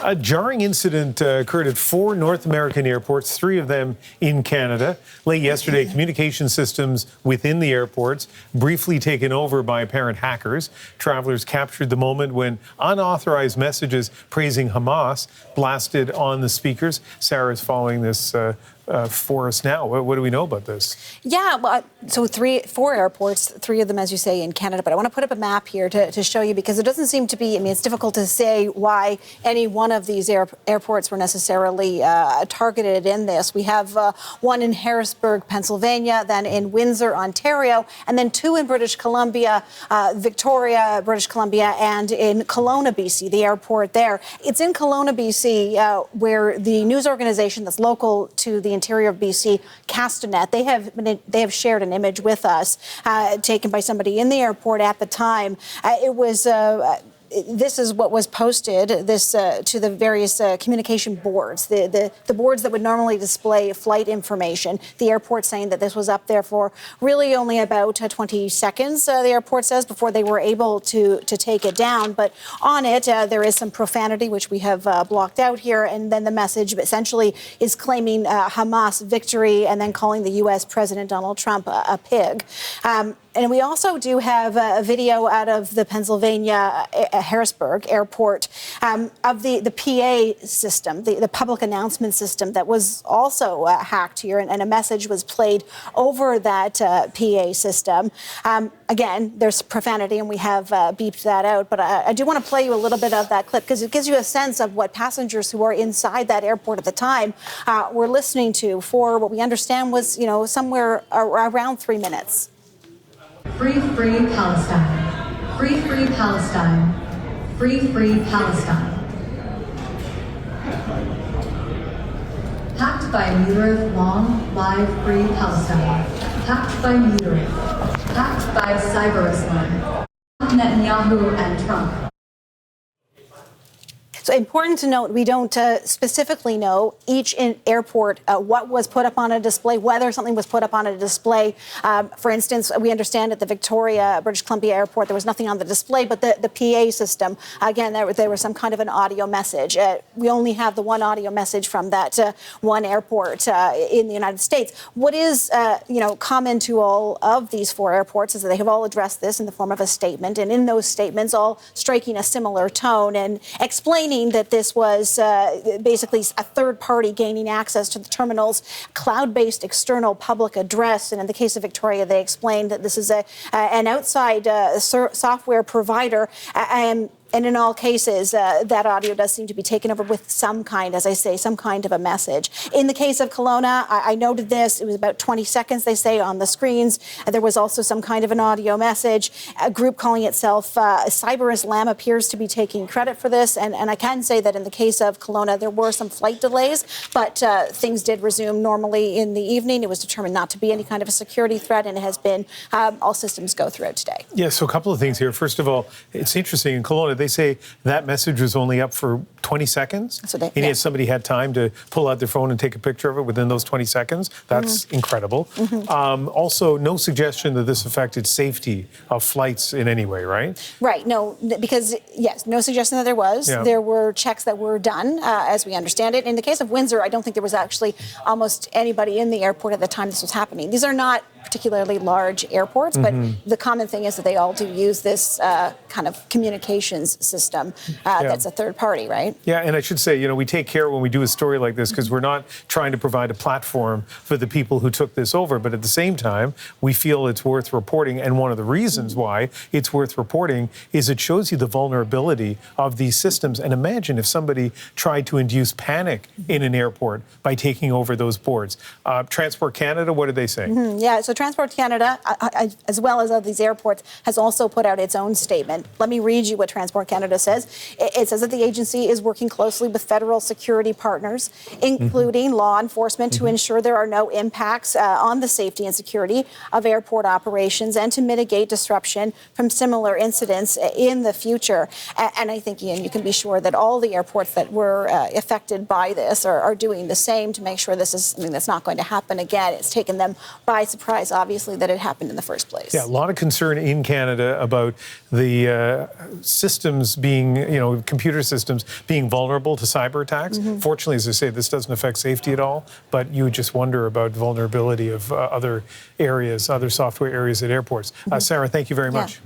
A jarring incident occurred at 4 North American airports, 3 of them in Canada. Late yesterday, communication systems within the airports briefly taken over by apparent hackers. Travelers captured the moment when unauthorized messages praising Hamas blasted on the speakers. Sarah is following this for us now. What do we know about this? Yeah, well, so 4 airports, 3 of them, as you say, in Canada. But I want to put up a map here to show you, because it doesn't seem to be, I mean, it's difficult to say why any one of these airports were necessarily targeted in this. We have one in Harrisburg, Pennsylvania, then in Windsor, Ontario, and then 2 in British Columbia, Victoria, British Columbia, and in Kelowna, BC, the airport there. It's in Kelowna, BC, where the news organization that's local to the interior of BC, Castanet, they have shared an image with us taken by somebody in the airport at the time. It was this is what was posted to the various communication boards, the boards that would normally display flight information. The airport saying that this was up there for really only about 20 seconds, the airport says, before they were able to take it down. But on it, there is some profanity, which we have blocked out here. And then the message essentially is claiming Hamas victory and then calling the U.S. President Donald Trump a pig. And we also do have a video out of the Pennsylvania Harrisburg airport of the PA system, the public announcement system that was also hacked here, and a message was played over that PA system. Again, there's profanity, and we have beeped that out, but I do want to play you a little bit of that clip, because it gives you a sense of what passengers who are inside that airport at the time were listening to for what we understand was, somewhere around 3 minutes. Free, free Palestine. Free, free Palestine. Free, free Palestine. Hacked by Mutarif, long, live, free Palestine. Hacked by Mutarif. Hacked by Cyber Islam. Netanyahu and Trump. So important to note, we don't specifically know each airport what was put up on a display, whether something was put up on a display. For instance, we understand at the Victoria, British Columbia airport, there was nothing on the display, but the PA system, again, there was some kind of an audio message. We only have the one audio message from that one airport in the United States. What is, common to all of these 4 airports is that they have all addressed this in the form of a statement, and in those statements, all striking a similar tone and explaining that this was basically a third party gaining access to the terminal's cloud-based external public address. And in the case of Victoria, they explained that this is an outside software provider. And in all cases, that audio does seem to be taken over with some kind, as I say, some kind of a message. In the case of Kelowna, I noted this. It was about 20 seconds, they say, on the screens. There was also some kind of an audio message. A group calling itself Cyber Islam appears to be taking credit for this. And I can say that in the case of Kelowna, there were some flight delays, but things did resume normally in the evening. It was determined not to be any kind of a security threat, and it has been all systems go throughout today. Yeah, so a couple of things here. First of all, it's interesting. In Kelowna, they say that message was only up for 20 seconds. So yet somebody had time to pull out their phone and take a picture of it within those 20 seconds. That's incredible. Also, no suggestion that this affected safety of flights in any way, right? Right. No, because, yes, no suggestion that there was. Yeah. There were checks that were done, as we understand it. In the case of Windsor, I don't think there was actually almost anybody in the airport at the time this was happening. These are not particularly large airports, but the common thing is that they all do use this kind of communications system that's a third party, right? Yeah, and I should say, we take care when we do a story like this, because we're not trying to provide a platform for the people who took this over, but at the same time, we feel it's worth reporting, and one of the reasons why it's worth reporting is it shows you the vulnerability of these systems. And imagine if somebody tried to induce panic in an airport by taking over those boards. Transport Canada, what did they say? Yeah, so Transport Canada, as well as these airports, has also put out its own statement. Let me read you what Transport Canada says. It says that the agency is working closely with federal security partners, including law enforcement, to ensure there are no impacts on the safety and security of airport operations and to mitigate disruption from similar incidents in the future. And I think, Ian, you can be sure that all the airports that were affected by this are doing the same to make sure this is something that's not going to happen again. It's taken them by surprise. realize, obviously, that it happened in the first place. Yeah, a lot of concern in Canada about the systems being, computer systems being vulnerable to cyber attacks. Fortunately, as I say, this doesn't affect safety at all, but you just wonder about vulnerability of other areas, other software areas at airports. Sarah, thank you very much. Yeah.